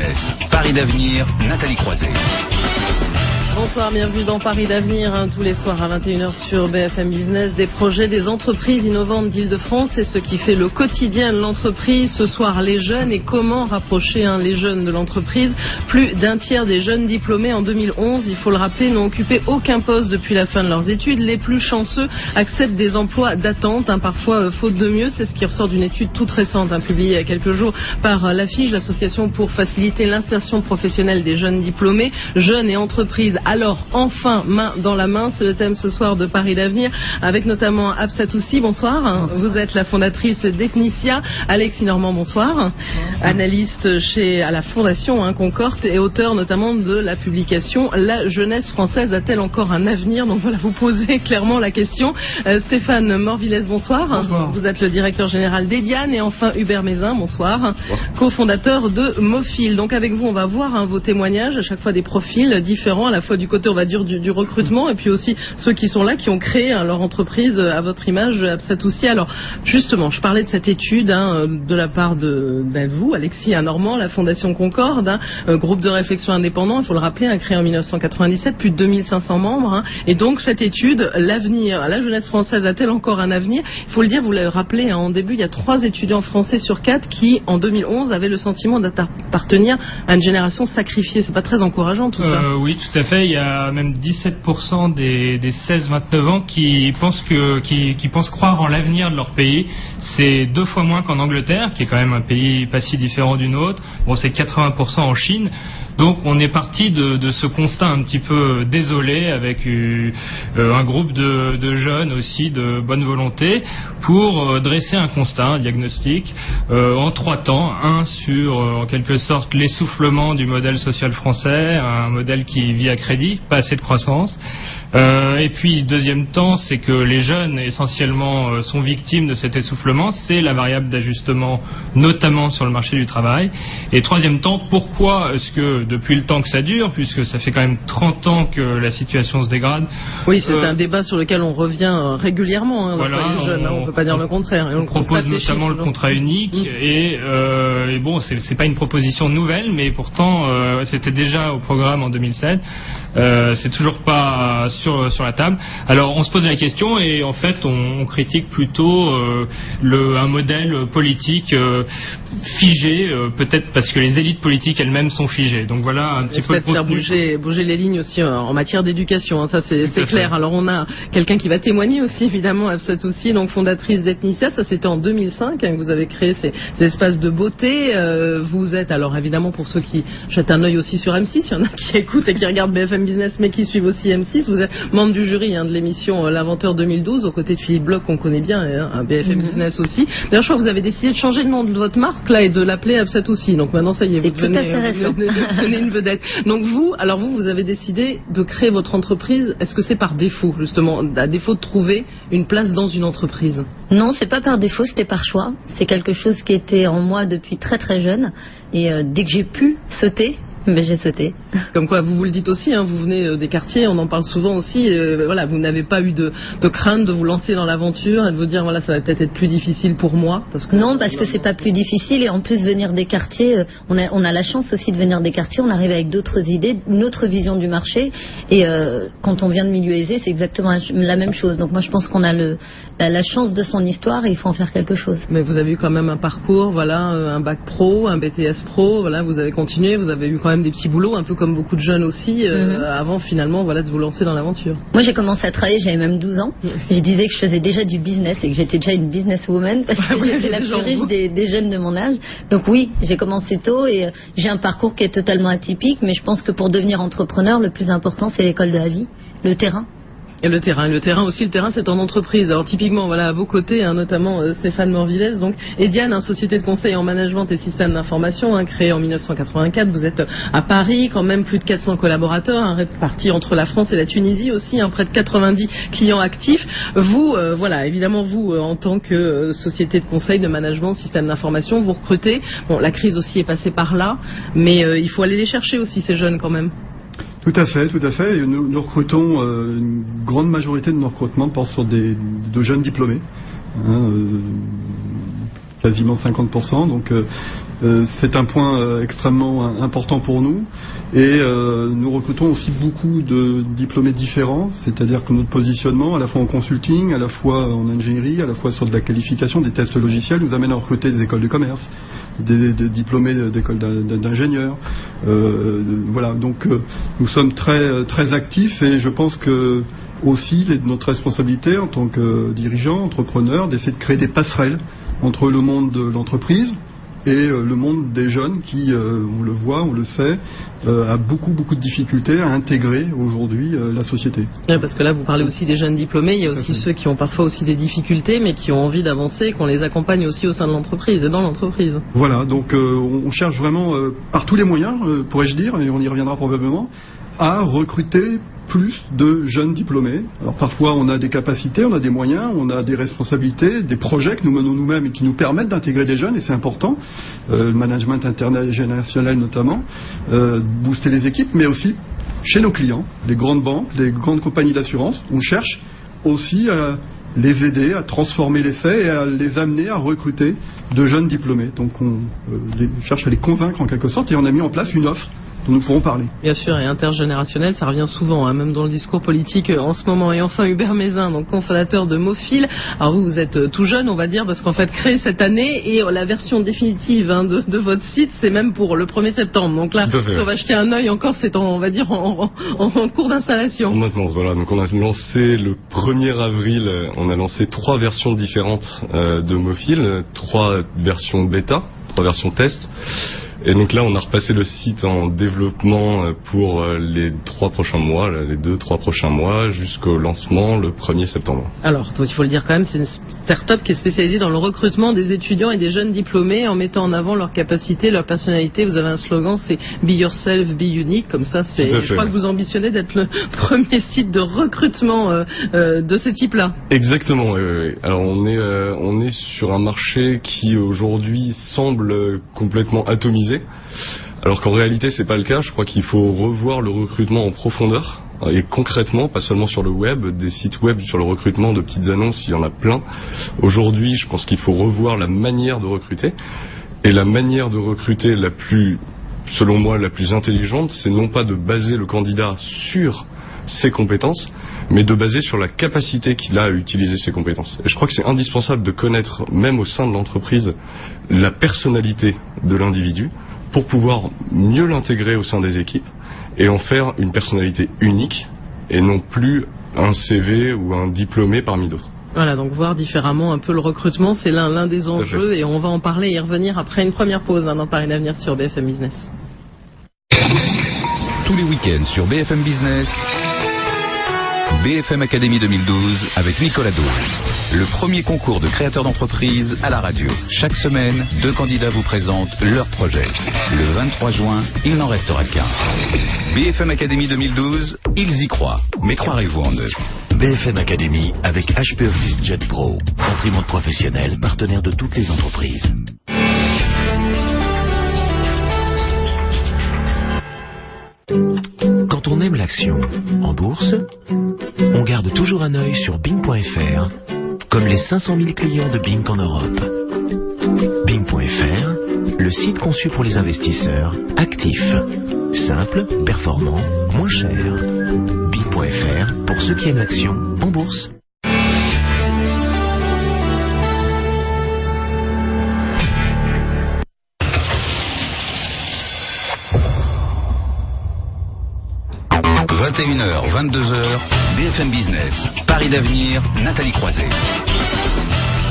Business. Paris d'avenir, Nathalie Croiset. Bonsoir, bienvenue dans Paris d'avenir, tous les soirs à 21h sur BFM Business, des projets, des entreprises innovantes d'Île-de-France, c'est ce qui fait le quotidien de l'entreprise. Ce soir, les jeunes et comment rapprocher les jeunes de l'entreprise. Plus d'un tiers des jeunes diplômés en 2011, il faut le rappeler, n'ont occupé aucun poste depuis la fin de leurs études. Les plus chanceux acceptent des emplois d'attente, parfois faute de mieux. C'est ce qui ressort d'une étude toute récente, publiée il y a quelques jours par l'AFIGE, l'association pour faciliter l'insertion professionnelle des jeunes diplômés. Jeunes et entreprises, alors enfin main dans la main, c'est le thème ce soir de Paris d'avenir, avec notamment Absatoussi, bonsoir. Bonsoir. Vous êtes la fondatrice d'Ethnicia. Alexis Normand, bonsoir. Bonsoir. Analyste à la Fondation Concorde et auteur notamment de la publication La jeunesse française a-t-elle encore un avenir? Donc voilà, vous posez clairement la question. Stéphane Morvillès, bonsoir. Bonsoir. Vous êtes le directeur général d'Ediane. Et enfin Hubert Mézin, bonsoir. Cofondateur de Mofil. Donc avec vous, on va voir vos témoignages, à chaque fois des profils différents, à la fois du côté, on va dire, du recrutement, et puis aussi ceux qui sont là, qui ont créé leur entreprise à votre image, Absatoussi. Alors, justement, je parlais de cette étude de la part de vous, Alexis Normand, la Fondation Concorde, groupe de réflexion indépendant, il faut le rappeler, créé en 1997, plus de 2500 membres. Et donc, cette étude, l'avenir, la jeunesse française a-t-elle encore un avenir? Il faut le dire, vous l'avez rappelé en début, il y a 3 étudiants français sur 4 qui, en 2011, avaient le sentiment d'appartenir à une génération sacrifiée. C'est pas très encourageant, tout ça. Oui, tout à fait. Il y a même 17% des 16-29 ans qui pensent croire en l'avenir de leur pays. C'est 2 fois moins qu'en Angleterre, qui est quand même un pays pas si différent du nôtre. Bon, c'est 80% en Chine. Donc on est parti de ce constat un petit peu désolé, avec un groupe de jeunes aussi de bonne volonté, pour dresser un constat, un diagnostic, en 3 temps. Un sur, en quelque sorte, l'essoufflement du modèle social français, un modèle qui vit à crédit, pas assez de croissance. Et puis, deuxième temps, c'est que les jeunes, essentiellement, sont victimes de cet essoufflement. C'est la variable d'ajustement, notamment sur le marché du travail. Et troisième temps, pourquoi est-ce que, depuis le temps que ça dure, puisque ça fait quand même 30 ans que la situation se dégrade... Oui, c'est un débat sur lequel on revient régulièrement, voilà, les jeunes, on ne peut pas dire le contraire. Et on propose notamment le contrat unique, et bon, c'est pas une proposition nouvelle, mais pourtant, c'était déjà au programme en 2007. C'est toujours pas sur la table. Alors on se pose la question, et en fait on critique plutôt un modèle politique figé, peut-être parce que les élites politiques elles-mêmes sont figées. Donc voilà un petit peu de contenu. Faire bouger les lignes aussi en matière d'éducation, ça c'est clair. Alors on a quelqu'un qui va témoigner aussi, évidemment, Absatoussi, donc fondatrice d'Ethnicia. Ça c'était en 2005 que vous avez créé ces espaces de beauté. Vous êtes, alors évidemment, pour ceux qui jettent un œil aussi sur M6, il y en a qui écoutent et qui regardent BFM Business mais qui suivent aussi M6, vous êtes membre du jury de l'émission L'Inventeur 2012, aux côtés de Philippe Bloch, qu'on connaît bien, un BFM Business aussi. D'ailleurs, je crois que vous avez décidé de changer le nom de votre marque là et de l'appeler Absatoussi. Donc maintenant, ça y est, vous devenez une vedette. Donc vous avez décidé de créer votre entreprise. Est-ce que c'est par défaut, justement, à défaut de trouver une place dans une entreprise? Non, c'est pas par défaut, c'était par choix. C'est quelque chose qui était en moi depuis très très jeune. Et dès que j'ai pu sauter, mais j'ai sauté. Comme quoi, vous le dites aussi, vous venez des quartiers, on en parle souvent aussi. Voilà, vous n'avez pas eu de crainte de vous lancer dans l'aventure et de vous dire voilà, ça va peut-être être plus difficile pour moi, parce que non, parce que c'est pas plus difficile, et en plus venir des quartiers, on a la chance aussi de venir des quartiers. On arrive avec d'autres idées, une autre vision du marché, et quand on vient de milieu aisé, c'est exactement la même chose. Donc moi, je pense qu'on a la chance de son histoire, et il faut en faire quelque chose. Mais vous avez eu quand même un parcours, voilà, un bac pro, un BTS pro, voilà, vous avez continué, vous avez eu quand même des petits boulots, un peu comme beaucoup de jeunes aussi, avant finalement, voilà, de vous lancer dans l'aventure. Moi, j'ai commencé à travailler, j'avais même 12 ans. Je disais que je faisais déjà du business et que j'étais déjà une businesswoman, parce que j'étais la plus riche des jeunes de mon âge. Donc oui, j'ai commencé tôt, et j'ai un parcours qui est totalement atypique, mais je pense que pour devenir entrepreneur, le plus important, c'est l'école de la vie, le terrain. Et le terrain aussi, le terrain c'est en entreprise. Alors typiquement, voilà, à vos côtés, notamment Stéphane Morvillès, donc Ediane, société de conseil en management et système d'information, créée en 1984. Vous êtes à Paris, quand même plus de 400 collaborateurs, répartis entre la France et la Tunisie aussi, près de 90 clients actifs. Vous, voilà, évidemment vous, en tant que société de conseil, de management, système d'information, vous recrutez. Bon, la crise aussi est passée par là, mais il faut aller les chercher aussi, ces jeunes quand même. Tout à fait. Nous recrutons, une grande majorité de nos recrutements portent sur de jeunes diplômés. quasiment 50%. Donc c'est un point extrêmement important pour nous. Et nous recrutons aussi beaucoup de diplômés différents, c'est-à-dire que notre positionnement, à la fois en consulting, à la fois en ingénierie, à la fois sur de la qualification, des tests logiciels, nous amène à recruter des écoles de commerce, des diplômés d'écoles d'ingénieurs. Voilà, donc nous sommes très, très actifs et je pense que aussi notre responsabilité en tant que dirigeant, entrepreneur, d'essayer de créer des passerelles entre le monde de l'entreprise et le monde des jeunes qui, on le voit, on le sait, a beaucoup de difficultés à intégrer aujourd'hui la société. Ouais, parce que là, vous parlez aussi des jeunes diplômés, il y a aussi ceux qui ont parfois aussi des difficultés, mais qui ont envie d'avancer, qu'on les accompagne aussi au sein de l'entreprise et dans l'entreprise. Voilà, donc on cherche vraiment par tous les moyens, pourrais-je dire, et on y reviendra probablement, à recruter plus de jeunes diplômés. Alors parfois on a des capacités, on a des moyens, on a des responsabilités, des projets que nous menons nous-mêmes et qui nous permettent d'intégrer des jeunes, et c'est important, le management international notamment, booster les équipes, mais aussi chez nos clients, des grandes banques, des grandes compagnies d'assurance. On cherche aussi à les aider à transformer les faits et à les amener à recruter de jeunes diplômés. Donc on cherche à les convaincre en quelque sorte, et on a mis en place une offre dont nous pourrons parler. Bien sûr, et intergénérationnel, ça revient souvent, hein, même dans le discours politique en ce moment. Et enfin, Hubert Mézin, donc cofondateur de Mofil. Alors vous êtes tout jeune, on va dire, parce qu'en fait, créé cette année, et la version définitive de votre site, c'est même pour le 1er septembre. Donc là, si on va jeter un œil encore, c'est on va dire en cours d'installation. Maintenant, voilà. Donc on a lancé le 1er avril, on a lancé 3 versions différentes de Mofil, 3 versions bêta, 3 versions test. Et donc là, on a repassé le site en développement pour les 3 prochains mois, les 2-3 prochains mois, jusqu'au lancement le 1er septembre. Alors, il faut le dire quand même, c'est une start-up qui est spécialisée dans le recrutement des étudiants et des jeunes diplômés en mettant en avant leurs capacités, leur personnalité. Vous avez un slogan, c'est Be Yourself, Be Unique. Comme ça, je crois que vous ambitionnez d'être le premier site de recrutement de ce type-là. Exactement. Alors, on est sur un marché qui aujourd'hui semble complètement atomisé. Alors qu'en réalité c'est pas le cas. Je crois qu'il faut revoir le recrutement en profondeur et concrètement, pas seulement sur le web, des sites web sur le recrutement de petites annonces, il y en a plein. Aujourd'hui, je pense qu'il faut revoir la manière de recruter, et la manière de recruter selon moi la plus intelligente, c'est non pas de baser le candidat sur ses compétences, mais de baser sur la capacité qu'il a à utiliser ses compétences. Et je crois que c'est indispensable de connaître, même au sein de l'entreprise, la personnalité de l'individu pour pouvoir mieux l'intégrer au sein des équipes et en faire une personnalité unique et non plus un CV ou un diplômé parmi d'autres. Voilà, donc voir différemment un peu le recrutement, c'est l'un des enjeux, et on va en parler et y revenir après une première pause dans Paris d'Avenir sur BFM Business. Tous les week-ends sur BFM Business, BFM Academy 2012 avec Nicolas Dose. Le premier concours de créateurs d'entreprise à la radio. Chaque semaine, 2 candidats vous présentent leur projet. Le 23 juin, il n'en restera qu'un. BFM Academy 2012, ils y croient. Mais croirez-vous en eux? BFM Academy avec HP Office Jet Pro. Imprimante professionnelle, partenaire de toutes les entreprises. Quand on aime l'action en bourse, on garde toujours un œil sur Bing.fr, comme les 500 000 clients de Bing en Europe. Bing.fr, le site conçu pour les investisseurs actifs. Simple, performant, moins cher. Bing.fr, pour ceux qui aiment l'action en bourse. – 21h, 22h, BFM Business, Paris d'Avenir, Nathalie Croisé.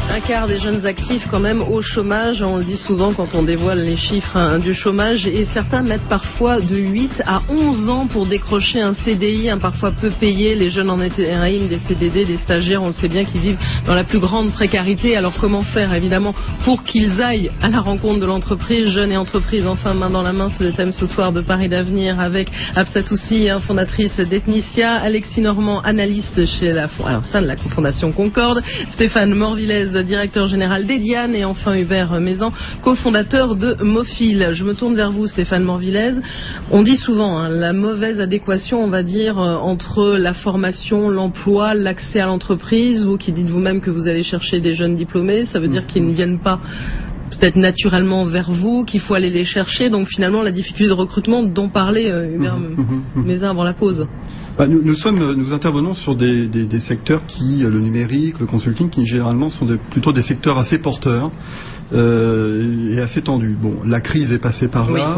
Un quart des jeunes actifs quand même au chômage, on le dit souvent quand on dévoile les chiffres du chômage, et certains mettent parfois de 8 à 11 ans pour décrocher un CDI, parfois peu payé. Les jeunes en intérim, des CDD, des stagiaires, on le sait bien, qui vivent dans la plus grande précarité. Alors comment faire évidemment pour qu'ils aillent à la rencontre de l'entreprise? Jeunes et entreprises, enfin main dans la main, c'est le thème ce soir de Paris d'Avenir, avec Absatoussi, fondatrice d'Ethnicia, Alexis Normand, analyste chez au sein de la Fondation Concorde, Stéphane Morvillez, directeur général d'Ediane, et enfin Hubert Maison, cofondateur de Mofil. Je me tourne vers vous, Stéphane Morvillez. On dit souvent la mauvaise adéquation, on va dire, entre la formation, l'emploi, l'accès à l'entreprise. Vous qui dites vous-même que vous allez chercher des jeunes diplômés, ça veut dire qu'ils ne viennent pas peut-être naturellement vers vous, qu'il faut aller les chercher. Donc finalement, la difficulté de recrutement dont parlait Hubert Maison avant la pause. Nous intervenons sur des secteurs qui, le numérique, le consulting, qui généralement sont plutôt des secteurs assez porteurs et assez tendus. Bon, la crise est passée par là,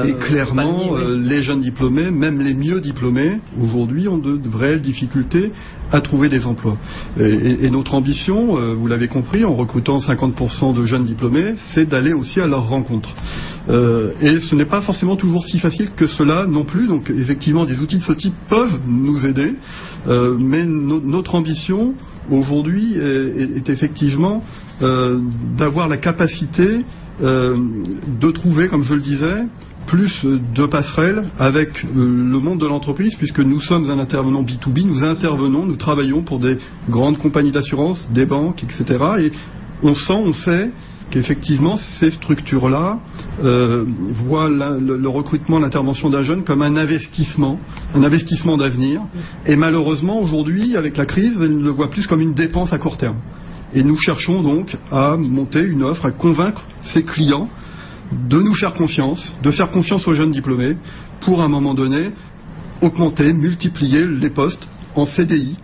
et clairement, les jeunes diplômés, même les mieux diplômés, aujourd'hui, ont de réelles difficultés à trouver des emplois. Et notre ambition, vous l'avez compris, en recrutant 50% de jeunes diplômés, c'est d'aller aussi à leur rencontre. Et ce n'est pas forcément toujours si facile que cela non plus. Donc effectivement, des outils de ce type peuvent nous aider, mais notre ambition aujourd'hui est effectivement d'avoir la capacité de trouver, comme je le disais, plus de passerelles avec le monde de l'entreprise, puisque nous sommes un intervenant B2B, nous travaillons pour des grandes compagnies d'assurance, des banques, etc. Et on sait qu'effectivement ces structures-là voient le recrutement, l'intervention d'un jeune comme un investissement d'avenir. Et malheureusement aujourd'hui, avec la crise, elles le voient plus comme une dépense à court terme. Et nous cherchons donc à monter une offre, à convaincre ces clients de nous faire confiance, de faire confiance aux jeunes diplômés pour à un moment donné augmenter, multiplier les postes en CDI,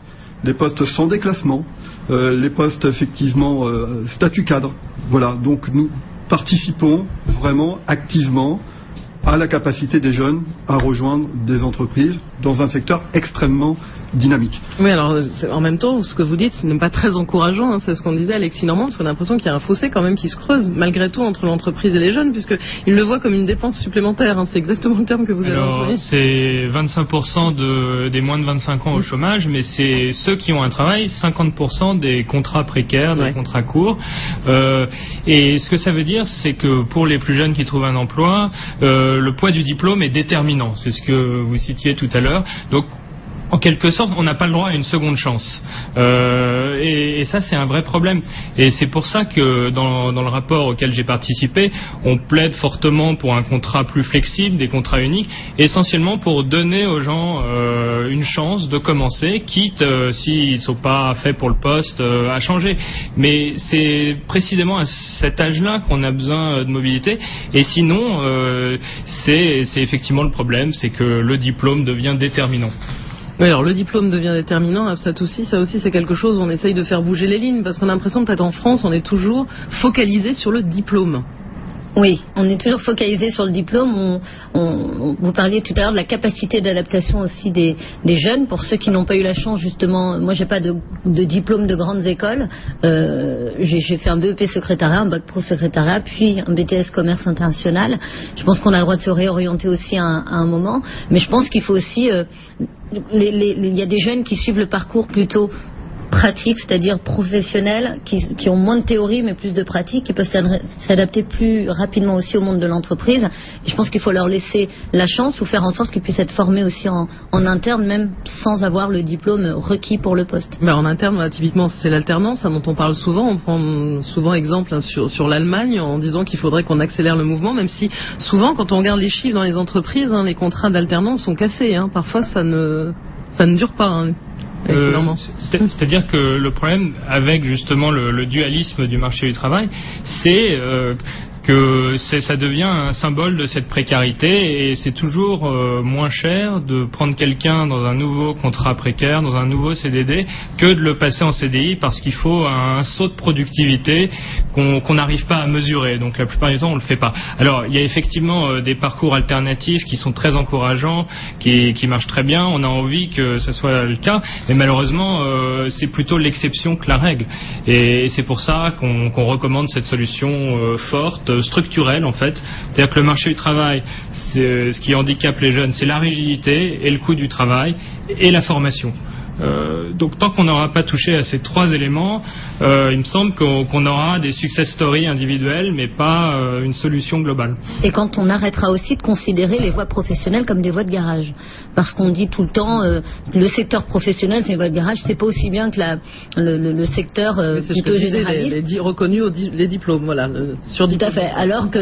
les postes sans déclassement, les postes effectivement statut cadre. Voilà, donc nous participons vraiment activement à la capacité des jeunes à rejoindre des entreprises dans un secteur extrêmement dynamique. Oui, alors en même temps, ce que vous dites n'est pas très encourageant, c'est ce qu'on disait Alexis Normand, parce qu'on a l'impression qu'il y a un fossé quand même qui se creuse malgré tout entre l'entreprise et les jeunes, puisqu'ils le voient comme une dépense supplémentaire, c'est exactement le terme que vous avez employé. C'est 25% des moins de 25 ans au chômage, mais c'est ceux qui ont un travail, 50% des contrats précaires, des contrats courts. Et ce que ça veut dire, c'est que pour les plus jeunes qui trouvent un emploi, le poids du diplôme est déterminant, c'est ce que vous citiez tout à l'heure. Donc en quelque sorte, on n'a pas le droit à une seconde chance. Et ça, c'est un vrai problème. Et c'est pour ça que dans le rapport auquel j'ai participé, on plaide fortement pour un contrat plus flexible, des contrats uniques, essentiellement pour donner aux gens une chance de commencer, quitte, s'ils ne sont pas faits pour le poste, à changer. Mais c'est précisément à cet âge-là qu'on a besoin de mobilité. Et sinon, c'est effectivement le problème, c'est que le diplôme devient déterminant. Oui, alors le diplôme devient déterminant, ça aussi c'est quelque chose où on essaye de faire bouger les lignes, parce qu'on a l'impression que peut-être en France on est toujours focalisé sur le diplôme. Oui, on est toujours focalisé sur le diplôme. Vous parliez tout à l'heure de la capacité d'adaptation aussi des jeunes. Pour ceux qui n'ont pas eu la chance, justement, moi j'ai pas de diplôme de grandes écoles. J'ai fait un BEP secrétariat, un bac pro secrétariat, puis un BTS commerce international. Je pense qu'on a le droit de se réorienter aussi à un moment. Mais je pense qu'il faut aussi... il y a des jeunes qui suivent le parcours plutôt pratique, c'est-à-dire professionnels, qui ont moins de théorie mais plus de pratique, qui peuvent s'adapter plus rapidement aussi au monde de l'entreprise. Et je pense qu'il faut leur laisser la chance ou faire en sorte qu'ils puissent être formés aussi en interne, même sans avoir le diplôme requis pour le poste. Mais en interne, typiquement, c'est l'alternance dont on parle souvent. On prend souvent exemple sur l'Allemagne en disant qu'il faudrait qu'on accélère le mouvement, même si souvent, quand on regarde les chiffres dans les entreprises, les contrats d'alternance sont cassés. Parfois, ça ne dure pas. C'est-à-dire que le problème avec justement le dualisme du marché du travail, c'est que ça devient un symbole de cette précarité, et c'est toujours moins cher de prendre quelqu'un dans un nouveau contrat précaire, dans un nouveau CDD, que de le passer en CDI, parce qu'il faut un saut de productivité qu'on n'arrive pas à mesurer. Donc la plupart du temps on le fait pas. Alors il y a effectivement des parcours alternatifs qui sont très encourageants, qui marchent très bien. On a envie que ce soit le cas, mais malheureusement c'est plutôt l'exception que la règle. Et c'est pour ça qu'on recommande cette solution forte, structurelle en fait. C'est-à-dire que le marché du travail, ce qui handicape les jeunes, c'est la rigidité et le coût du travail et la formation. Donc tant qu'on n'aura pas touché à ces 3 éléments, il me semble qu'on aura des success stories individuelles, mais pas une solution globale. Et quand on arrêtera aussi de considérer les voies professionnelles comme des voies de garage, parce qu'on dit tout le temps le secteur professionnel c'est une voie de garage, c'est pas aussi bien que le secteur plutôt généraliste. Reconnus les diplômes, voilà, sur tout à fait. Alors que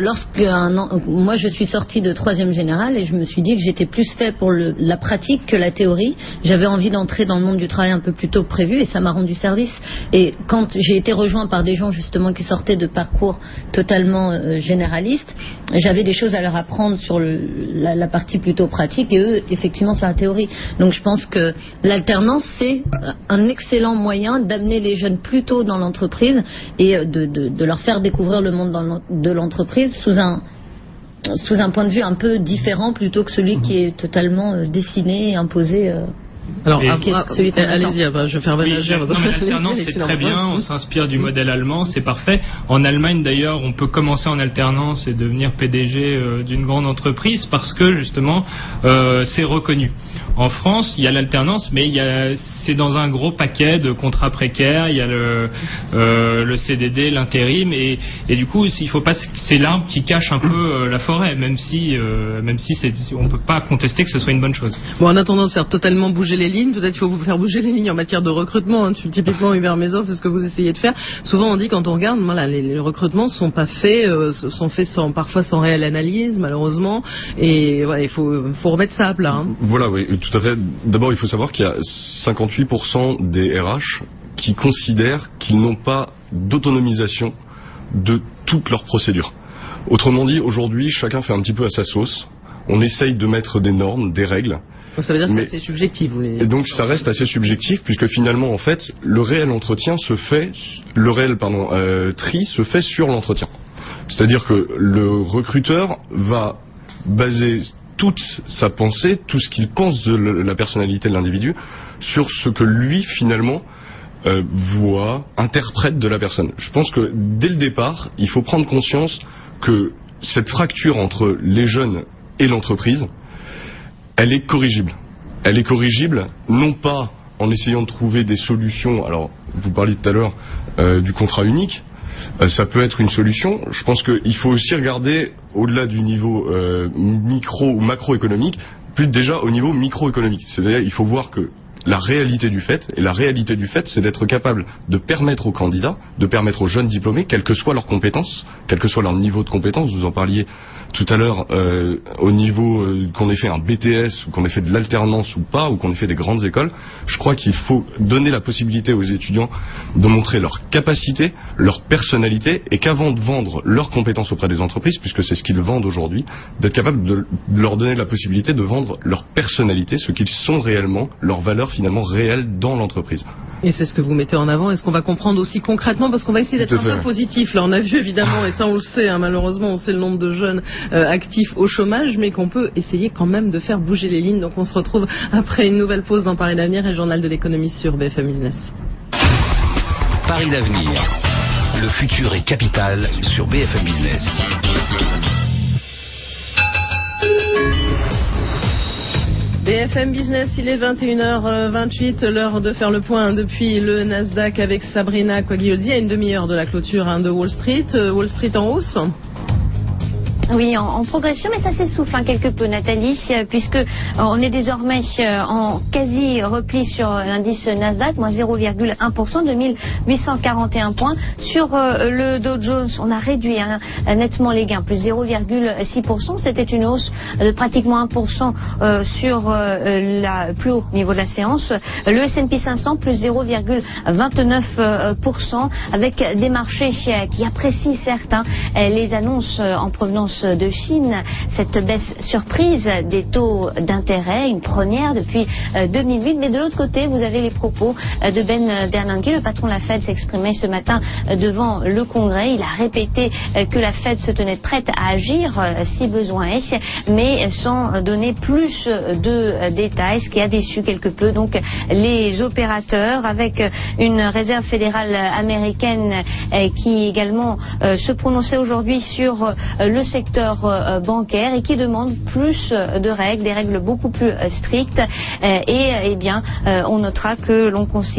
moi je suis sortie de 3e générale et je me suis dit que j'étais plus fait pour la pratique que la théorie. J'avais envie d'entrer dans le monde du travail un peu plus tôt que prévu et ça m'a rendu service. Et quand j'ai été rejoint par des gens justement qui sortaient de parcours totalement généralistes, j'avais des choses à leur apprendre sur la partie plutôt pratique et eux effectivement sur la théorie. Donc je pense que l'alternance c'est un excellent moyen d'amener les jeunes plus tôt dans l'entreprise et de leur faire découvrir le monde de l'entreprise sous un point de vue un peu différent plutôt que celui qui est totalement dessiné et imposé. Alors, allez-y, je vais faire ménager. L'alternance, c'est très bien, on s'inspire du modèle allemand, c'est parfait. En Allemagne, d'ailleurs, on peut commencer en alternance et devenir PDG d'une grande entreprise parce que, justement, c'est reconnu. En France, il y a l'alternance, mais c'est dans un gros paquet de contrats précaires, il y a le CDD, l'intérim, et du coup, il faut pas, c'est l'arbre qui cache un peu la forêt, même si on peut pas contester que ce soit une bonne chose. Bon, en attendant de faire totalement bouger les lignes, peut-être qu'il faut vous faire bouger les lignes en matière de recrutement, hein. Typiquement Hubert Mézin, c'est ce que vous essayez de faire. Souvent on dit quand on regarde, voilà, les recrutements sont pas faits, sont faits parfois sans réelle analyse malheureusement, et voilà, il faut remettre ça à plat. Hein. Voilà, oui, tout à fait. D'abord il faut savoir qu'il y a 58% des RH qui considèrent qu'ils n'ont pas d'autonomisation de toutes leurs procédures. Autrement dit, aujourd'hui chacun fait un petit peu à sa sauce. On essaye de mettre des normes, des règles. Donc ça veut dire que c'est assez subjectif. Et donc ça reste assez subjectif puisque finalement en fait le réel tri se fait sur l'entretien. C'est-à-dire que le recruteur va baser toute sa pensée, tout ce qu'il pense de la personnalité de l'individu sur ce que lui finalement voit, interprète de la personne. Je pense que dès le départ, il faut prendre conscience que cette fracture entre les jeunes et l'entreprise, elle est corrigible. Elle est corrigible, non pas en essayant de trouver des solutions. Alors, vous parliez tout à l'heure du contrat unique. Ça peut être une solution. Je pense qu'il faut aussi regarder au-delà du niveau micro ou macroéconomique, plus déjà au niveau microéconomique. C'est-à-dire, il faut voir que la réalité du fait, et la réalité du fait, c'est d'être capable de permettre aux candidats, de permettre aux jeunes diplômés, quelles que soient leurs compétences, quel que soit leur niveau de compétence, vous en parliez tout à l'heure, au niveau qu'on ait fait un BTS, ou qu'on ait fait de l'alternance ou pas, ou qu'on ait fait des grandes écoles, je crois qu'il faut donner la possibilité aux étudiants de montrer leur capacité, leur personnalité, et qu'avant de vendre leurs compétences auprès des entreprises, puisque c'est ce qu'ils vendent aujourd'hui, d'être capable de leur donner la possibilité de vendre leur personnalité, ce qu'ils sont réellement, leur valeur finalement réelle dans l'entreprise. Et c'est ce que vous mettez en avant. Est-ce qu'on va comprendre aussi concrètement, parce qu'on va essayer d'être un peu positif. Là, on a vu évidemment, et ça on le sait, hein, malheureusement, on sait le nombre de jeunes actifs au chômage, mais qu'on peut essayer quand même de faire bouger les lignes. Donc on se retrouve après une nouvelle pause dans Paris d'Avenir et Journal de l'économie sur BFM Business. Paris d'Avenir, le futur est capital sur BFM Business. BFM Business, il est 21h28, l'heure de faire le point depuis le Nasdaq avec Sabrina Quaglioldi à une demi-heure de la clôture de Wall Street. Wall Street en hausse ? Oui, en progression, mais ça s'essouffle quelque peu, Nathalie, puisque on est désormais en quasi repli sur l'indice Nasdaq, moins 0,1%, 2841 points. Sur le Dow Jones, on a réduit nettement les gains, plus 0,6%. C'était une hausse de pratiquement 1% sur le plus haut niveau de la séance. Le S&P 500, plus 0,29%, avec des marchés qui apprécient certes les annonces en provenance de Chine, cette baisse surprise des taux d'intérêt, une première depuis 2008. Mais de l'autre côté, vous avez les propos de Ben Bernanke, le patron de la Fed, s'exprimait ce matin devant le Congrès. Il a répété que la Fed se tenait prête à agir si besoin est, mais sans donner plus de détails, ce qui a déçu quelque peu donc les opérateurs, avec une réserve fédérale américaine qui également se prononçait aujourd'hui sur le secteur secteur bancaire et qui demande plus de règles, des règles beaucoup plus strictes. Et bien, on notera que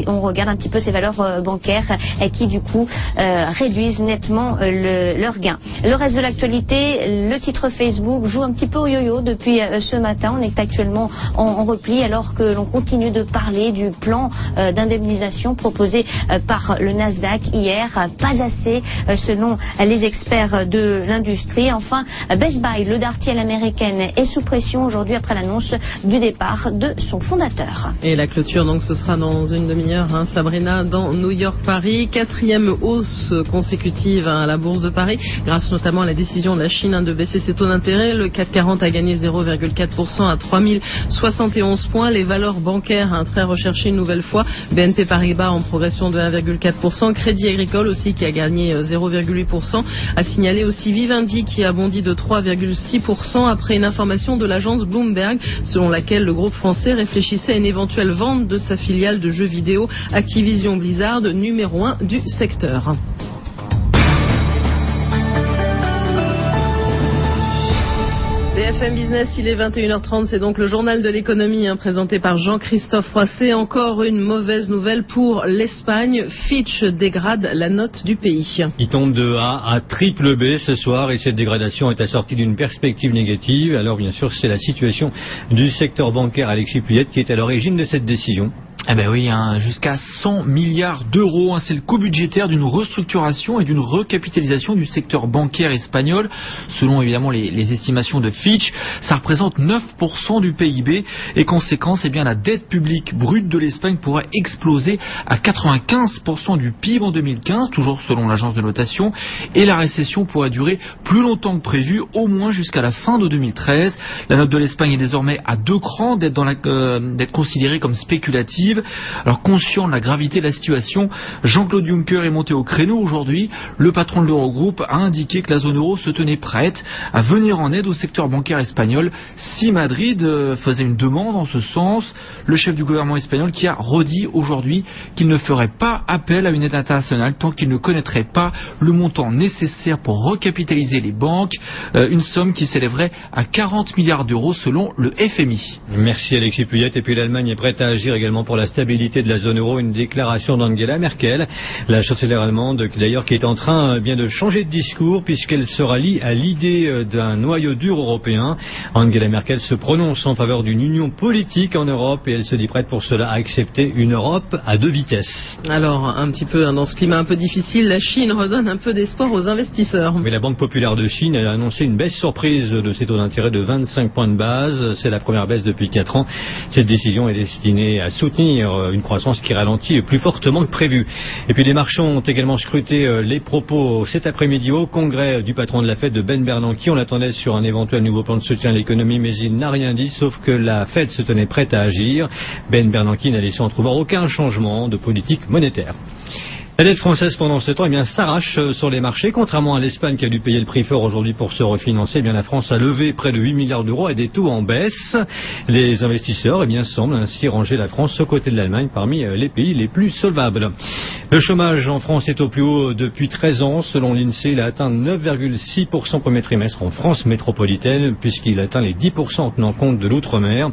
on regarde un petit peu ces valeurs bancaires qui du coup réduisent nettement leurs gains. Le reste de l'actualité, le titre Facebook joue un petit peu au yo-yo depuis ce matin. On est actuellement en repli alors que l'on continue de parler du plan d'indemnisation proposé par le Nasdaq hier. Pas assez selon les experts de l'industrie. Enfin, Best Buy, le darty à l'américaine, est sous pression aujourd'hui après l'annonce du départ de son fondateur. Et la clôture, donc, ce sera dans une demi-heure, hein, Sabrina, dans New York-Paris. 4e hausse consécutive à la Bourse de Paris, grâce notamment à la décision de la Chine de baisser ses taux d'intérêt. Le CAC 40 a gagné 0,4% à 3071 points. Les valeurs bancaires, très recherchées une nouvelle fois. BNP Paribas en progression de 1,4%. Crédit Agricole aussi qui a gagné 0,8%. A signalé aussi Vivendi qui a bondi de 3,6% après une information de l'agence Bloomberg selon laquelle le groupe français réfléchissait à une éventuelle vente de sa filiale de jeux vidéo Activision Blizzard, numéro 1 du secteur. BFM Business, il est 21h30, c'est donc le journal de l'économie présenté par Jean-Christophe Froissé. Encore une mauvaise nouvelle pour l'Espagne. Fitch dégrade la note du pays. Il tombe de A à triple B ce soir et cette dégradation est assortie d'une perspective négative. Alors bien sûr, c'est la situation du secteur bancaire, Alexis Puyette, qui est à l'origine de cette décision. Eh ben oui, jusqu'à 100 milliards d'euros. C'est le coût budgétaire d'une restructuration et d'une recapitalisation du secteur bancaire espagnol. Selon évidemment les estimations de Fitch, ça représente 9% du PIB et conséquence, eh bien la dette publique brute de l'Espagne pourrait exploser à 95% du PIB en 2015, toujours selon l'agence de notation, et la récession pourrait durer plus longtemps que prévu, au moins jusqu'à la fin de 2013. La note de l'Espagne est désormais à 2 crans d'être considérée comme spéculative. Alors conscient de la gravité de la situation, Jean-Claude Juncker est monté au créneau aujourd'hui. Le patron de l'Eurogroupe a indiqué que la zone euro se tenait prête à venir en aide au secteur bancaire espagnol si Madrid faisait une demande en ce sens. Le chef du gouvernement espagnol qui a redit aujourd'hui qu'il ne ferait pas appel à une aide internationale tant qu'il ne connaîtrait pas le montant nécessaire pour recapitaliser les banques, une somme qui s'élèverait à 40 milliards d'euros selon le FMI. Merci Alexis Puyette. Et puis l'Allemagne est prête à agir également pour la stabilité de la zone euro, une déclaration d'Angela Merkel, la chancelière allemande d'ailleurs qui est en train bien de changer de discours puisqu'elle se rallie à l'idée d'un noyau dur européen. Angela Merkel se prononce en faveur d'une union politique en Europe et elle se dit prête pour cela à accepter une Europe à 2 vitesses. Alors un petit peu dans ce climat un peu difficile, la Chine redonne un peu d'espoir aux investisseurs. Mais la Banque populaire de Chine a annoncé une baisse surprise de ses taux d'intérêt de 25 points de base. C'est la première baisse depuis 4 ans. Cette décision est destinée à soutenir une croissance qui ralentit plus fortement que prévu. Et puis les marchands ont également scruté les propos cet après-midi au congrès du patron de la Fed, de Ben Bernanke. On l'attendait sur un éventuel nouveau plan de soutien à l'économie, mais il n'a rien dit, sauf que la Fed se tenait prête à agir. Ben Bernanke n'a laissé entrevoir aucun changement de politique monétaire. La dette française pendant ce temps s'arrache sur les marchés. Contrairement à l'Espagne qui a dû payer le prix fort aujourd'hui pour se refinancer, la France a levé près de 8 milliards d'euros à des taux en baisse. Les investisseurs semblent ainsi ranger la France aux côtés de l'Allemagne parmi les pays les plus solvables. Le chômage en France est au plus haut depuis 13 ans. Selon l'INSEE, il a atteint 9,6% premier trimestre en France métropolitaine puisqu'il atteint les 10% en tenant compte de l'outre-mer.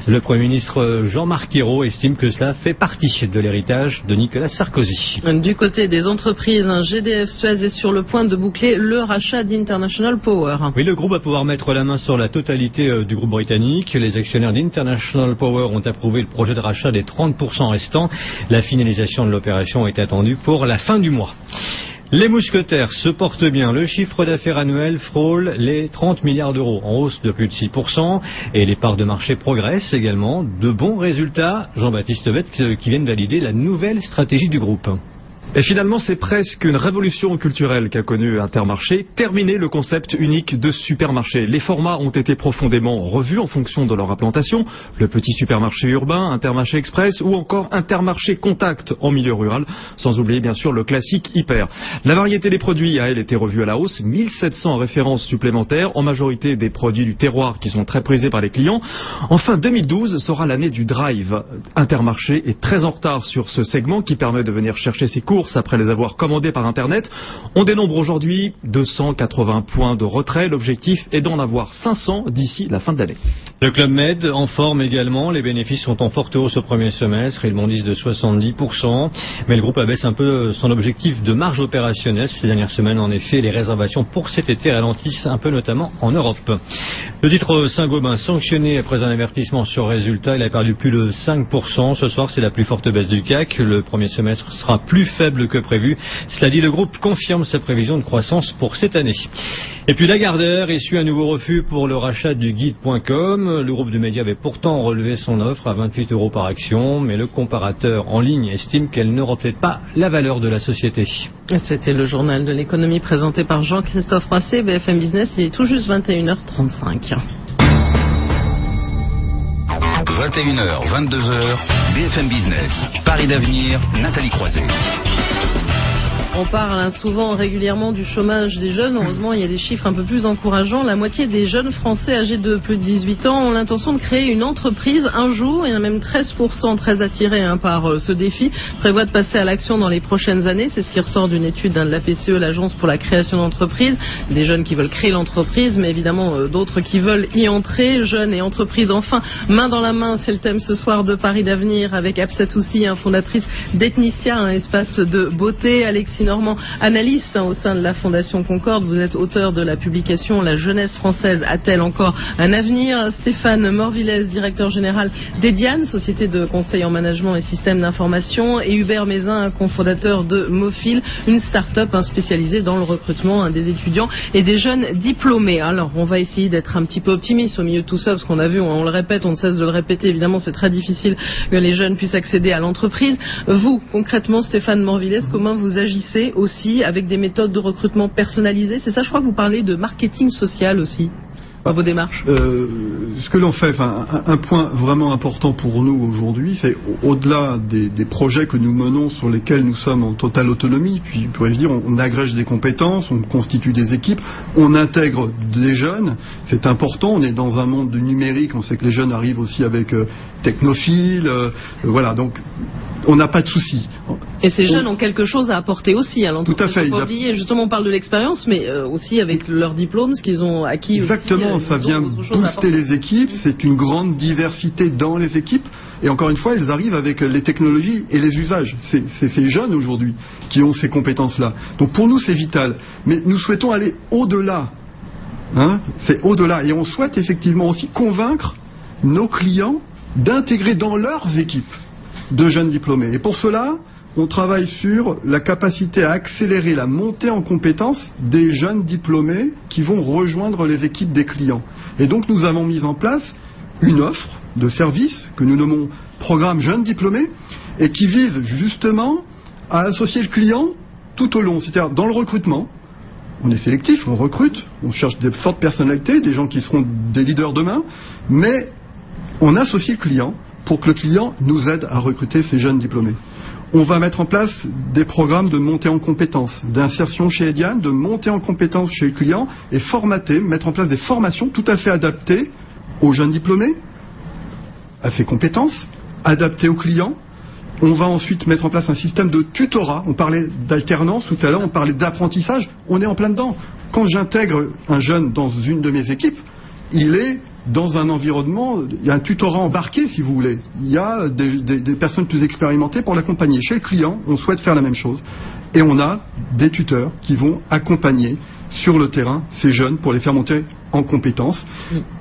Le Premier ministre Jean-Marc Ayrault estime que cela fait partie de l'héritage de Nicolas Sarkozy. Du côté des entreprises, GDF Suez est sur le point de boucler le rachat d'International Power. Oui, le groupe va pouvoir mettre la main sur la totalité du groupe britannique. Les actionnaires d'International Power ont approuvé le projet de rachat des 30% restants. La finalisation de l'opération est attendue pour la fin du mois. Les mousquetaires se portent bien. Le chiffre d'affaires annuel frôle les 30 milliards d'euros, en hausse de plus de 6%. Et les parts de marché progressent également. De bons résultats, Jean-Baptiste Vette, qui viennent valider la nouvelle stratégie du groupe. Et finalement, c'est presque une révolution culturelle qu'a connue Intermarché. Terminé le concept unique de supermarché. Les formats ont été profondément revus en fonction de leur implantation. Le petit supermarché urbain, Intermarché Express ou encore Intermarché Contact en milieu rural. Sans oublier bien sûr le classique Hyper. La variété des produits a elle été revue à la hausse. 1700 références supplémentaires, en majorité des produits du terroir qui sont très prisés par les clients. Enfin, 2012 sera l'année du drive. Intermarché est très en retard sur ce segment qui permet de venir chercher ses courses sources après les avoir commandés par Internet. On dénombre aujourd'hui 280 points de retrait. L'objectif est d'en avoir 500 d'ici la fin de l'année. Le Club Med en forme également. Les bénéfices sont en forte hausse au premier semestre. Ils bondissent de 70%. Mais le groupe abaisse un peu son objectif de marge opérationnelle. Ces dernières semaines, en effet, les réservations pour cet été ralentissent un peu, notamment en Europe. Le titre Saint-Gobain sanctionné après un avertissement sur résultat. Il a perdu plus de 5%. Ce soir, c'est la plus forte baisse du CAC. Le premier semestre sera plus faible que prévu. Cela dit, le groupe confirme sa prévision de croissance pour cette année. Et puis Lagardère essuie un nouveau refus pour le rachat du Guide.com. Le groupe de médias avait pourtant relevé son offre à 28 € par action, mais le comparateur en ligne estime qu'elle ne reflète pas la valeur de la société. C'était le journal de l'économie présenté par Jean-Christophe Roisset, BFM Business. Il est tout juste 21h35. 21h, 22h, BFM Business. Paris d'avenir, Nathalie Croiset. On parle souvent, régulièrement du chômage des jeunes. Heureusement, il y a des chiffres un peu plus encourageants. La moitié des jeunes Français âgés de plus de 18 ans ont l'intention de créer une entreprise un jour. Il y en a même 13% très attirés par ce défi. Prévoient de passer à l'action dans les prochaines années. C'est ce qui ressort d'une étude de la PCE, l'Agence pour la création d'entreprises. Des jeunes qui veulent créer l'entreprise, mais évidemment d'autres qui veulent y entrer. Jeunes et entreprises, enfin, main dans la main. C'est le thème ce soir de Paris d'avenir avec Absat Oussi, fondatrice d'Ethnicia, un espace de beauté. Alexis Normand, analyste au sein de la Fondation Concorde. Vous êtes auteur de la publication La jeunesse française a-t-elle encore un avenir? Stéphane Morvillez, directeur général d'Ediane, société de conseil en management et système d'information, et Hubert Mézin, cofondateur de Mofil, une start-up spécialisée dans le recrutement des étudiants et des jeunes diplômés. Alors, on va essayer d'être un petit peu optimiste au milieu de tout ça, parce qu'on a vu, on le répète, on ne cesse de le répéter, évidemment, c'est très difficile que les jeunes puissent accéder à l'entreprise. Vous, concrètement, Stéphane Morvillez, comment vous agissez aussi avec des méthodes de recrutement personnalisées? C'est ça, je crois que vous parlez de marketing social aussi dans vos démarches. Ce que l'on fait, un point vraiment important pour nous aujourd'hui, c'est au-delà des projets que nous menons sur lesquels nous sommes en totale autonomie, puis pourrais-je dire, on agrège des compétences, on constitue des équipes, on intègre des jeunes, c'est important, on est dans un monde du numérique, on sait que les jeunes arrivent aussi avec technophiles, voilà, donc on n'a pas de souci. Et ces jeunes ont quelque chose à apporter aussi à l'entreprise. Tout à fait. Il ne faut pas oublier, justement, on parle de l'expérience, mais aussi avec leur diplôme, ce qu'ils ont acquis. Exactement, aussi, ça vient booster les équipes, c'est une grande diversité dans les équipes, et encore une fois, ils arrivent avec les technologies et les usages. C'est ces jeunes aujourd'hui qui ont ces compétences-là. Donc pour nous, c'est vital. Mais nous souhaitons aller au-delà. C'est au-delà. Et on souhaite effectivement aussi convaincre nos clients d'intégrer dans leurs équipes de jeunes diplômés. Et pour cela, on travaille sur la capacité à accélérer la montée en compétences des jeunes diplômés qui vont rejoindre les équipes des clients. Et donc nous avons mis en place une offre de service que nous nommons Programme Jeunes Diplômés et qui vise justement à associer le client tout au long, c'est-à-dire dans le recrutement. On est sélectif, on recrute, on cherche des fortes personnalités, des gens qui seront des leaders demain, mais on associe le client pour que le client nous aide à recruter ces jeunes diplômés. On va mettre en place des programmes de montée en compétences, d'insertion chez Ediane, de montée en compétences chez le client et formater, mettre en place des formations tout à fait adaptées aux jeunes diplômés, à ses compétences, adaptées aux clients. On va ensuite mettre en place un système de tutorat. On parlait d'alternance tout à l'heure, on parlait d'apprentissage. On est en plein dedans. Quand j'intègre un jeune dans une de mes équipes, il est dans un environnement, il y a un tutorat embarqué si vous voulez. Il y a des personnes plus expérimentées pour l'accompagner. Chez le client, on souhaite faire la même chose. Et on a des tuteurs qui vont accompagner sur le terrain ces jeunes pour les faire monter en compétences.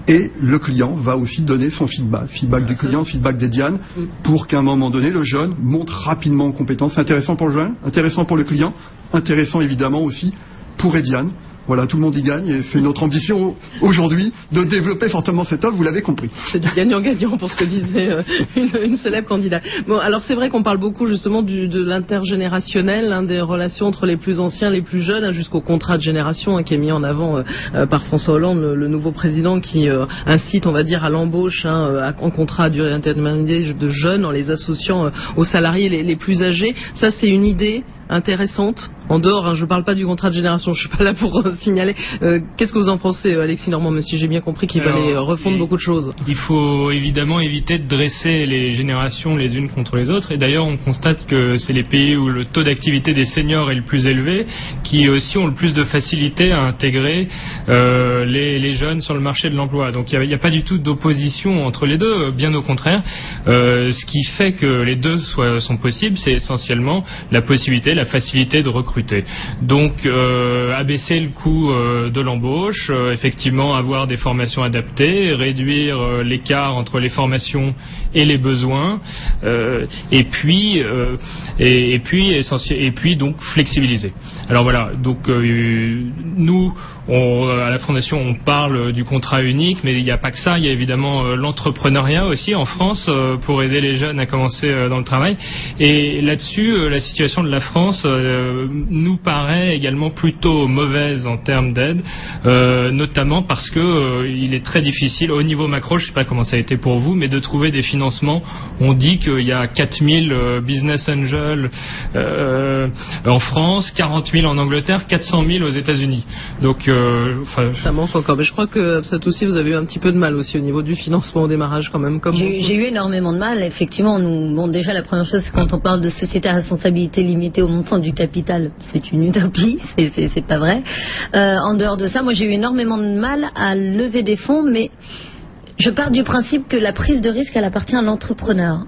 Et le client va aussi donner son feedback du client, feedback d'Ediane, pour qu'à un moment donné, le jeune monte rapidement en compétences. C'est intéressant pour le jeune, intéressant pour le client, intéressant évidemment aussi pour Ediane. Voilà, tout le monde y gagne et c'est notre ambition aujourd'hui de développer fortement cette offre, vous l'avez compris. C'est du gagnant-gagnant pour ce que disait une célèbre candidate. Bon, alors c'est vrai qu'on parle beaucoup justement de l'intergénérationnel, des relations entre les plus anciens, les plus jeunes, jusqu'au contrat de génération qui est mis en avant par François Hollande, le nouveau président qui incite, on va dire, à l'embauche en contrat à durée indéterminée de jeunes en les associant aux salariés les plus âgés. Ça, c'est une idée intéressante en dehors, je ne parle pas du contrat de génération, je ne suis pas là pour signaler. Qu'est-ce que vous en pensez, Alexis Normand, même si j'ai bien compris qu'il fallait refondre beaucoup de choses? Il faut évidemment éviter de dresser les générations les unes contre les autres. Et d'ailleurs, on constate que c'est les pays où le taux d'activité des seniors est le plus élevé qui aussi ont le plus de facilité à intégrer les jeunes sur le marché de l'emploi. Donc il n'y a pas du tout d'opposition entre les deux, bien au contraire. Ce qui fait que les deux sont possibles, c'est essentiellement la possibilité, la facilité de recruter. Donc abaisser le coût de l'embauche, effectivement avoir des formations adaptées, réduire l'écart entre les formations et les besoins, et puis donc flexibiliser. Alors voilà, donc nous à la Fondation on parle du contrat unique, mais il n'y a pas que ça, il y a évidemment l'entrepreneuriat aussi en France pour aider les jeunes à commencer dans le travail. Et là-dessus, la situation de la France nous paraît également plutôt mauvaise en termes d'aide, notamment parce que il est très difficile au niveau macro, je ne sais pas comment ça a été pour vous, mais de trouver des financements. On dit qu'il y a 4000 business angels en France, 40 000 en Angleterre, 400 000 aux États-Unis. Donc ça manque encore, mais je crois que ça aussi vous avez eu un petit peu de mal aussi au niveau du financement au démarrage quand même. J'ai eu énormément de mal, effectivement. Déjà la première chose, c'est quand on parle de société à responsabilité limitée au montant du capital, c'est une utopie, c'est pas vrai. En dehors de ça, moi j'ai eu énormément de mal à lever des fonds, mais je pars du principe que la prise de risque, elle appartient à l'entrepreneur,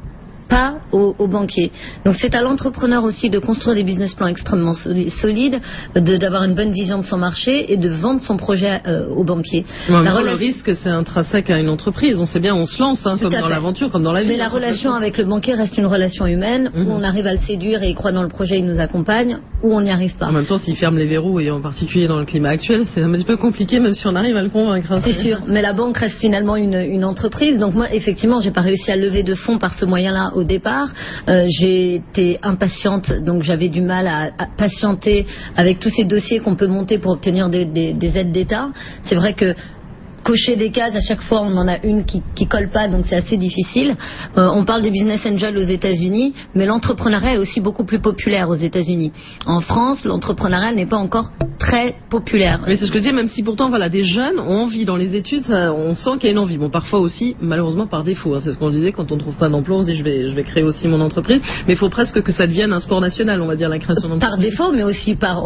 pas aux banquiers. Donc c'est à l'entrepreneur aussi de construire des business plans extrêmement solides, d'avoir une bonne vision de son marché et de vendre son projet aux banquiers. Le risque, c'est intrinsèque à une entreprise. On sait bien, on se lance, comme dans l'aventure, comme dans la vie. Mais la relation avec le banquier reste une relation humaine, où on arrive à le séduire et il croit dans le projet, il nous accompagne, ou on n'y arrive pas. En même temps, s'il ferme les verrous, et en particulier dans le climat actuel, c'est un petit peu compliqué, même si on arrive à le convaincre. C'est sûr, mais la banque reste finalement une entreprise. Donc moi, effectivement, j'ai pas réussi à lever de fonds par ce moyen-là au départ. J'ai été impatiente, donc j'avais du mal à patienter avec tous ces dossiers qu'on peut monter pour obtenir des aides d'État. C'est vrai que cocher des cases, à chaque fois on en a une qui colle pas, donc c'est assez difficile. On parle des business angels aux États-Unis, mais l'entrepreneuriat est aussi beaucoup plus populaire aux États-Unis. En France, l'entrepreneuriat n'est pas encore très populaire. Mais c'est ce que je dis, même si pourtant des jeunes ont envie dans les études, on sent qu'il y a une envie. Bon, parfois aussi, malheureusement par défaut, c'est ce qu'on disait, quand on ne trouve pas d'emploi, on se dit je vais créer aussi mon entreprise, mais il faut presque que ça devienne un sport national, on va dire, la création d'entreprise. Par défaut, mais aussi par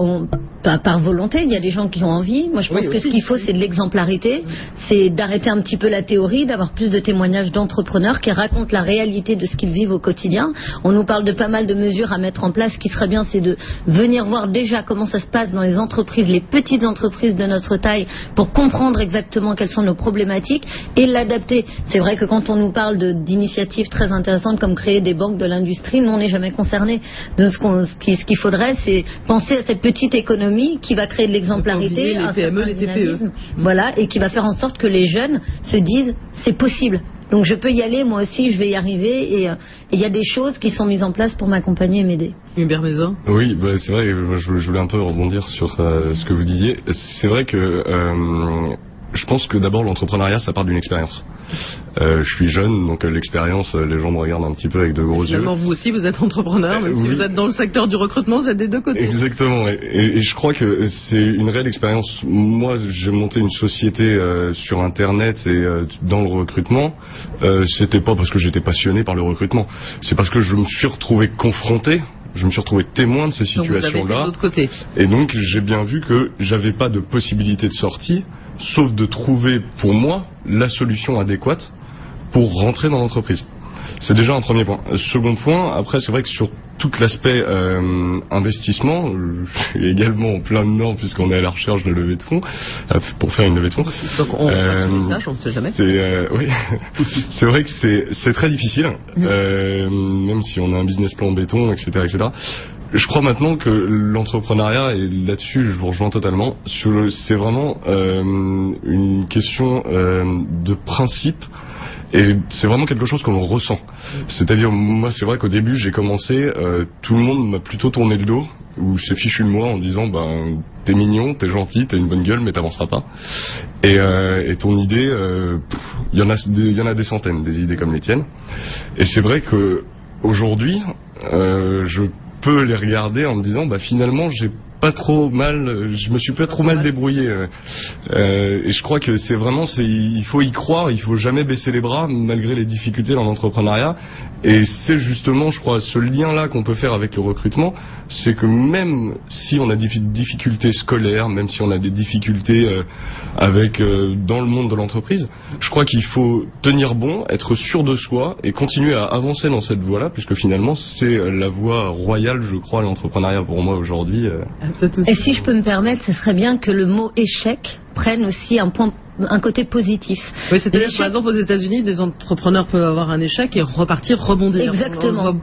volonté. Il y a des gens qui ont envie. Moi je pense que ce qu'il faut, c'est de l'exemplarité. C'est d'arrêter un petit peu la théorie, d'avoir plus de témoignages d'entrepreneurs qui racontent la réalité de ce qu'ils vivent au quotidien. On nous parle de pas mal de mesures à mettre en place. Ce qui serait bien, c'est de venir voir déjà comment ça se passe dans les entreprises, les petites entreprises de notre taille, pour comprendre exactement quelles sont nos problématiques et l'adapter. C'est vrai que quand on nous parle d'initiatives très intéressantes comme créer des banques de l'industrie, nous on n'est jamais concernés. Donc ce qu'il faudrait, c'est penser à cette petite économie qui va créer de l'exemplarité, les PME, les TPE. Voilà, et qui va faire en sorte que les jeunes se disent c'est possible. Donc je peux y aller, moi aussi je vais y arriver, et il y a des choses qui sont mises en place pour m'accompagner et m'aider. Hubert Mézin. Oui, c'est vrai, je voulais un peu rebondir sur ce que vous disiez. C'est vrai que je pense que d'abord l'entrepreneuriat ça part d'une expérience. Je suis jeune, donc l'expérience, les gens me regardent un petit peu avec de gros yeux. Vous aussi, vous êtes entrepreneur, même si vous êtes dans le secteur du recrutement, vous êtes des deux côtés. Exactement, et je crois que c'est une réelle expérience. Moi, j'ai monté une société sur Internet et dans le recrutement. C'était pas parce que j'étais passionné par le recrutement, c'est parce que je me suis retrouvé confronté. Je me suis retrouvé témoin de ces situations-là. Et donc j'ai bien vu que j'avais pas de possibilité de sortie, sauf de trouver pour moi la solution adéquate pour rentrer dans l'entreprise. C'est déjà un premier point. Second point, après c'est vrai que sur tout l'aspect investissement, je suis également en plein dedans puisqu'on est à la recherche de levée de fonds, pour faire une levée de fonds. Donc on passe le message, on ne sait jamais. Oui. C'est vrai que c'est très difficile, même si on a un business plan béton, etc., etc. Je crois maintenant que l'entrepreneuriat, et là-dessus je vous rejoins totalement, c'est vraiment une question de principe. Et c'est vraiment quelque chose que l'on ressent. C'est-à-dire, moi, c'est vrai qu'au début, j'ai commencé, tout le monde m'a plutôt tourné le dos, ou s'est fichu de moi en disant, t'es mignon, t'es gentil, t'as une bonne gueule, mais t'avanceras pas. Et ton idée, il y en a des centaines, des idées comme les tiennes. Et c'est vrai que aujourd'hui, je peux les regarder en me disant, finalement, je me suis pas trop mal débrouillé. Et je crois que il faut y croire, il faut jamais baisser les bras malgré les difficultés dans l'entrepreneuriat. Et c'est justement, je crois, ce lien-là qu'on peut faire avec le recrutement, c'est que même si on a des difficultés scolaires, même si on a des difficultés dans le monde de l'entreprise, je crois qu'il faut tenir bon, être sûr de soi et continuer à avancer dans cette voie-là, puisque finalement c'est la voie royale, je crois, à l'entrepreneuriat pour moi aujourd'hui. Et si je peux me permettre, ce serait bien que le mot échec prenne aussi un côté positif. Oui, c'est-à-dire par exemple aux États-Unis, des entrepreneurs peuvent avoir un échec et rebondir. Exactement.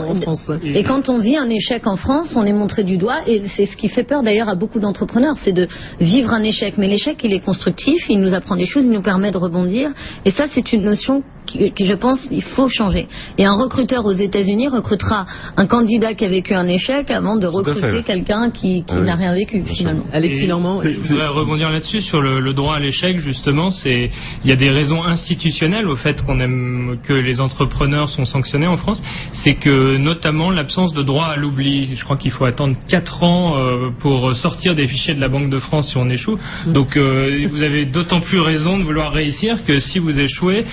En France. Et quand on vit un échec en France, on est montré du doigt, et c'est ce qui fait peur d'ailleurs à beaucoup d'entrepreneurs, c'est de vivre un échec. Mais l'échec, il est constructif, il nous apprend des choses, il nous permet de rebondir. Et ça, c'est une notion qui je pense, il faut changer. Et un recruteur aux États-Unis recrutera un candidat qui a vécu un échec avant de recruter quelqu'un qui n'a rien vécu finalement. Alexis Normand. Je voudrais rebondir là-dessus sur le droit à l'échec. Justement, il y a des raisons institutionnelles au fait qu'on aime que les entrepreneurs sont sanctionnés en France. C'est que notamment l'absence de droit à l'oubli. Je crois qu'il faut attendre 4 ans pour sortir des fichiers de la Banque de France si on échoue. Donc vous avez d'autant plus raison de vouloir réussir que si vous échouez,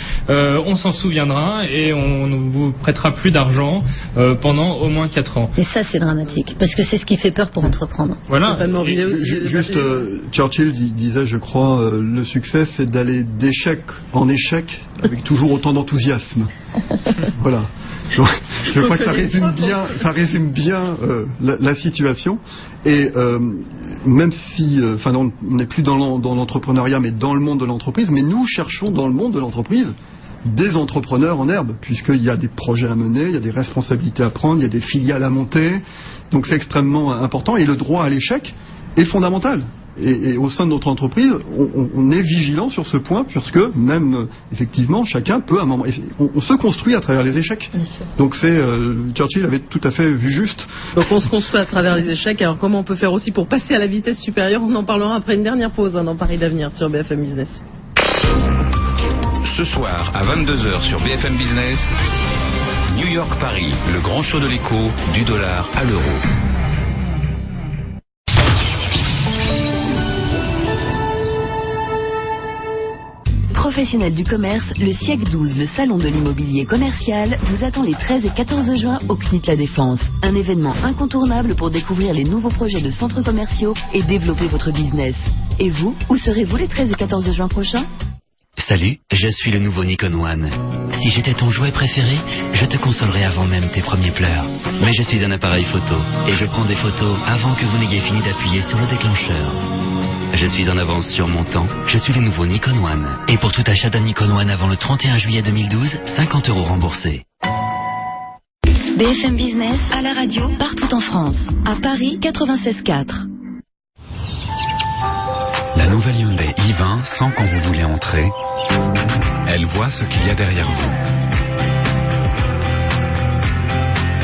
on s'en souviendra et on ne vous prêtera plus d'argent pendant au moins 4 ans. Et ça, c'est dramatique, parce que c'est ce qui fait peur pour entreprendre. Voilà. Juste, Churchill disait, je crois, le succès, c'est d'aller d'échec en échec avec toujours autant d'enthousiasme. Voilà. Donc, je crois que ça résume bien la situation. Et même si, on n'est plus dans l'entrepreneuriat, mais dans le monde de l'entreprise, mais nous cherchons dans le monde de l'entreprise des entrepreneurs en herbe, puisqu'il y a des projets à mener, il y a des responsabilités à prendre, il y a des filiales à monter. Donc c'est extrêmement important. Et le droit à l'échec est fondamental. Et au sein de notre entreprise, on est vigilant sur ce point, puisque même, effectivement, chacun peut à un moment... On se construit à travers les échecs. Donc Churchill avait tout à fait vu juste. Donc on se construit à travers les échecs. Alors comment on peut faire aussi pour passer à la vitesse supérieure? On en parlera après une dernière pause dans Paris d'avenir sur BFM Business. Ce soir à 22h sur BFM Business, New York-Paris, le grand show de l'écho, du dollar à l'euro. Professionnels du commerce, le siècle 12, le salon de l'immobilier commercial, vous attend les 13 et 14 juin au CNIT La Défense. Un événement incontournable pour découvrir les nouveaux projets de centres commerciaux et développer votre business. Et vous, où serez-vous les 13 et 14 juin prochains? Salut, je suis le nouveau Nikon One. Si j'étais ton jouet préféré, je te consolerais avant même tes premiers pleurs. Mais je suis un appareil photo, et je prends des photos avant que vous n'ayez fini d'appuyer sur le déclencheur. Je suis en avance sur mon temps, je suis le nouveau Nikon One. Et pour tout achat d'un Nikon One avant le 31 juillet 2012, 50 € remboursés. BFM Business à la radio partout en France. À Paris, 96.4. La nouvelle Hyundai i20 sent quand vous voulez entrer. Elle voit ce qu'il y a derrière vous.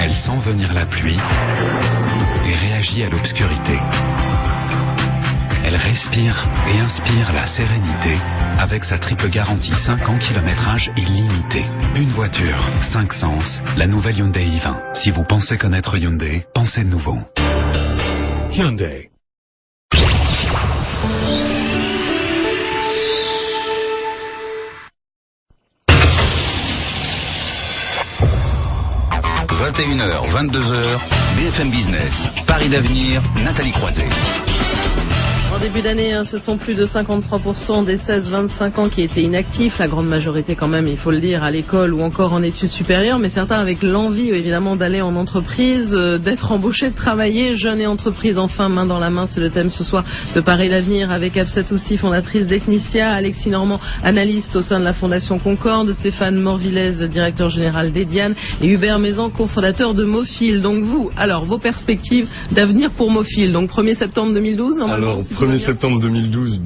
Elle sent venir la pluie et réagit à l'obscurité. Elle respire et inspire la sérénité avec sa triple garantie 5 ans kilométrage illimité. Une voiture, 5 sens, la nouvelle Hyundai i20. Si vous pensez connaître Hyundai, pensez nouveau. Hyundai. « 21h, 22h, BFM Business, Paris d'avenir, Nathalie Croiset. » En début d'année, ce sont plus de 53% des 16-25 ans qui étaient inactifs, la grande majorité quand même, il faut le dire, à l'école ou encore en études supérieures, mais certains avec l'envie évidemment d'aller en entreprise, d'être embauchés, de travailler, jeunes et entreprises enfin, main dans la main, c'est le thème ce soir de Paris d'avenir avec Afsat Houssi, fondatrice d'Echnicia, Alexis Normand, analyste au sein de la Fondation Concorde, Stéphane Morvillez, directeur général d'Ediane et Hubert Maison, cofondateur de Mofil. Donc vous, alors vos perspectives d'avenir pour Mofil, donc 1er septembre 2012 normalement. Alors, 1er septembre 2012,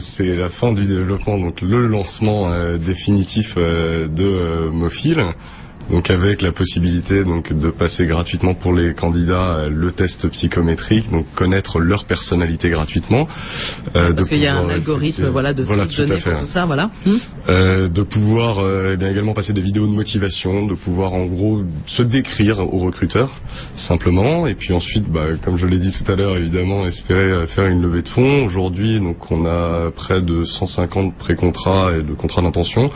c'est la fin du développement, donc le lancement définitif de Mofil. Donc avec la possibilité donc de passer gratuitement pour les candidats le test psychométrique, donc connaître leur personnalité gratuitement. Parce qu'il y a un algorithme de données pour tout ça, voilà. De pouvoir également passer des vidéos de motivation, de pouvoir en gros se décrire aux recruteurs simplement, et puis ensuite, comme je l'ai dit tout à l'heure, évidemment espérer faire une levée de fonds. Aujourd'hui, donc on a près de 150 pré-contrats et de contrats d'intention.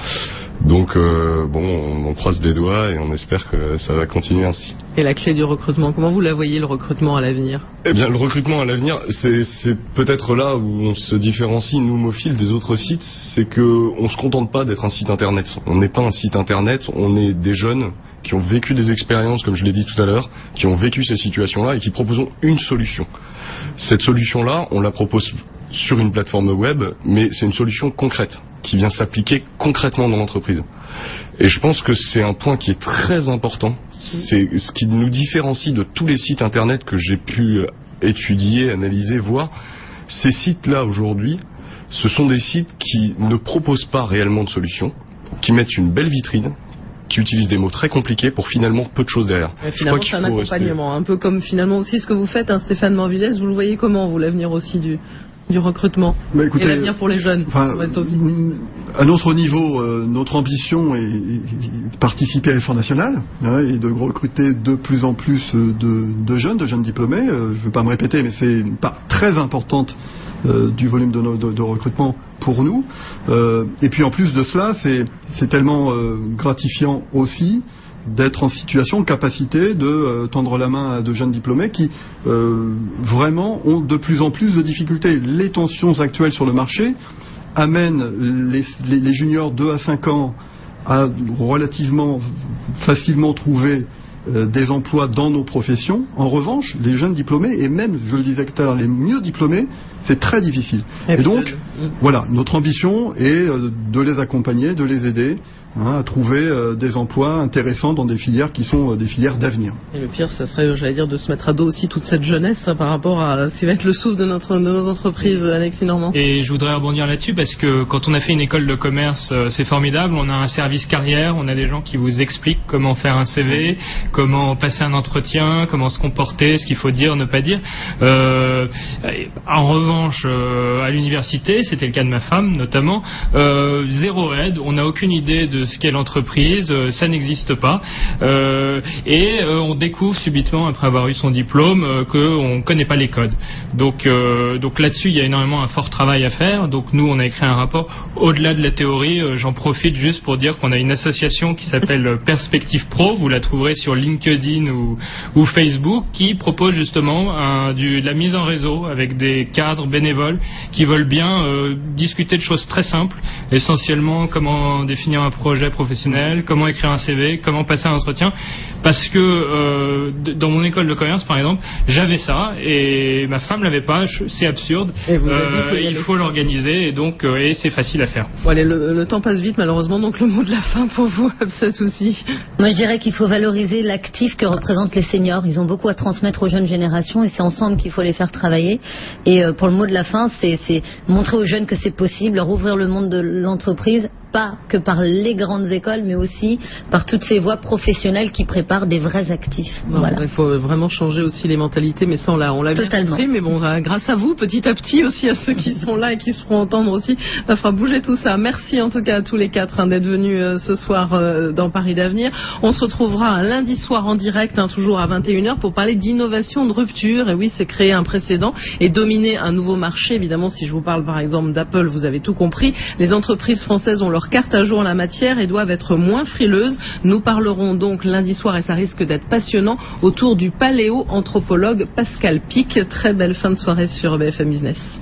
Donc on croise des doigts et on espère que ça va continuer ainsi. Et la clé du recrutement, comment vous la voyez, le recrutement à l'avenir? Eh bien, le recrutement à l'avenir, c'est peut-être là où on se différencie, nous, Mofil, des autres sites, c'est que on se contente pas d'être un site internet. On n'est pas un site internet, on est des jeunes qui ont vécu des expériences, comme je l'ai dit tout à l'heure, qui ont vécu ces situations-là et qui proposons une solution. Cette solution-là, on la propose sur une plateforme web, mais c'est une solution concrète, qui vient s'appliquer concrètement dans l'entreprise. Et je pense que c'est un point qui est très important. C'est ce qui nous différencie de tous les sites internet que j'ai pu étudier, analyser, voir. Ces sites-là, aujourd'hui, ce sont des sites qui ne proposent pas réellement de solution, qui mettent une belle vitrine, qui utilisent des mots très compliqués pour finalement peu de choses derrière. Finalement, c'est un accompagnement, un peu comme finalement aussi ce que vous faites, Stéphane Morvilès. Vous le voyez comment, vous, l'avenir aussi du recrutement et l'avenir pour les jeunes? À notre niveau, notre ambition est de participer à l'effort national et de recruter de plus en plus de jeunes diplômés. Je ne veux pas me répéter, mais c'est une part très importante du volume de recrutement pour nous. Et puis en plus de cela, c'est tellement gratifiant aussi d'être en situation, capacité de tendre la main à de jeunes diplômés qui vraiment ont de plus en plus de difficultés. Les tensions actuelles sur le marché amènent les juniors 2 à 5 ans à relativement facilement trouver des emplois dans nos professions. En revanche, les jeunes diplômés, et même, je le disais tout à l'heure, les mieux diplômés, c'est très difficile. Et donc, voilà, notre ambition est de les accompagner, de les aider à trouver des emplois intéressants dans des filières qui sont des filières d'avenir. Et le pire, ça serait, j'allais dire, de se mettre à dos aussi toute cette jeunesse par rapport à ce qui va être le souffle de nos entreprises, Alexis Normand. Et je voudrais rebondir là-dessus parce que quand on a fait une école de commerce, c'est formidable. On a un service carrière, on a des gens qui vous expliquent comment faire un CV, comment passer un entretien, comment se comporter, ce qu'il faut dire, ne pas dire. En revanche, à l'université, c'était le cas de ma femme notamment, zéro aide, on n'a aucune idée de ce qu'est l'entreprise, ça n'existe pas, et on découvre subitement après avoir eu son diplôme qu'on ne connaît pas les codes. Donc là-dessus, il y a énormément un fort travail à faire. Donc nous, on a écrit un rapport au-delà de la théorie. J'en profite juste pour dire qu'on a une association qui s'appelle Perspective Pro, vous la trouverez sur LinkedIn ou Facebook, qui propose justement de la mise en réseau avec des cadres bénévoles qui veulent bien discuter de choses très simples, essentiellement comment définir un projet professionnel, comment écrire un CV, comment passer un entretien, parce que dans mon école de commerce par exemple, j'avais ça et ma femme l'avait pas. C'est absurde. Et vous avez dit, il faut l'organiser, et donc et c'est facile à faire. Bon, allez, le temps passe vite malheureusement, donc le mot de la fin pour vous, Absa Souci. Moi je dirais qu'il faut valoriser l'actif que représentent les seniors. Ils ont beaucoup à transmettre aux jeunes générations et c'est ensemble qu'il faut les faire travailler. Et pour le mot de la fin, c'est montrer aux jeunes que c'est possible, leur ouvrir le monde de l'entreprise, pas que par les grandes écoles, mais aussi par toutes ces voies professionnelles qui préparent des vrais actifs. Bon, voilà. Il faut vraiment changer aussi les mentalités, mais ça on l'a bien compris. Mais bon, grâce à vous, petit à petit aussi à ceux qui sont là et qui se feront entendre aussi, ça fera bouger tout ça. Merci en tout cas à tous les quatre d'être venus ce soir dans Paris d'Avenir. On se retrouvera lundi soir en direct, toujours à 21h, pour parler d'innovation, de rupture. Et oui, c'est créer un précédent et dominer un nouveau marché. Évidemment, si je vous parle par exemple d'Apple, vous avez tout compris. Les entreprises françaises ont leur carte à jouer en la matière et doivent être moins frileuses. Nous parlerons donc lundi soir, et ça risque d'être passionnant, autour du paléo-anthropologue Pascal Pic. Très belle fin de soirée sur BFM Business.